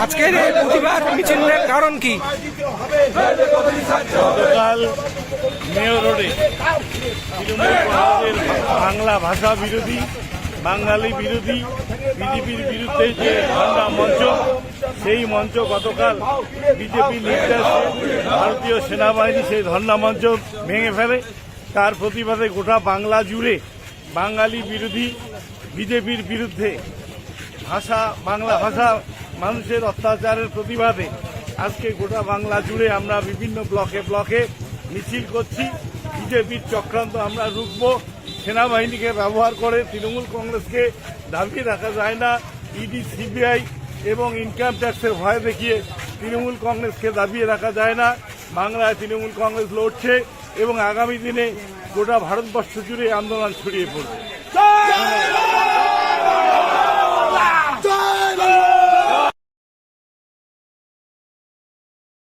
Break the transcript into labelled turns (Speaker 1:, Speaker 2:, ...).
Speaker 1: আজকের এই প্রতিবাদ মিছিলের কারণ কি?
Speaker 2: গতকাল মেয়র রোডে তৃণমূল কংগ্রেসের বাংলা ভাষা বিরোধী, বাঙালি বিরোধী, বিজেপির বিরুদ্ধে যে ধর্ণা মঞ্চ, সেই মঞ্চ গতকাল বিজেপি নির্দেশে ভারতীয় সেনাবাহিনী সেই ধর্ণা মঞ্চ ভেঙে ফেলে। তার প্রতিবাদে গোটা বাংলা জুড়ে বাঙালি বিরোধী, বিজেপির বিরুদ্ধে বাংলা ভাষা মানুষের অত্যাচারের প্রতিবাদে আজকে গোটা বাংলা জুড়ে আমরা বিভিন্ন ব্লকে ব্লকে মিছিল করছি। বিজেপির চক্রান্ত আমরা রুখব। সেনাবাহিনীকে ব্যবহার করে তৃণমূল কংগ্রেসকে দাবিয়ে রাখা যায় না। ইডি, সিবিআই এবং ইনকাম ট্যাক্সের ভয় দেখিয়ে তৃণমূল কংগ্রেসকে দাবিয়ে রাখা যায় না। বাংলায় তৃণমূল কংগ্রেস লড়ছে এবং আগামী দিনে গোটা ভারতবর্ষ জুড়ে আন্দোলন ছড়িয়ে পড়বে।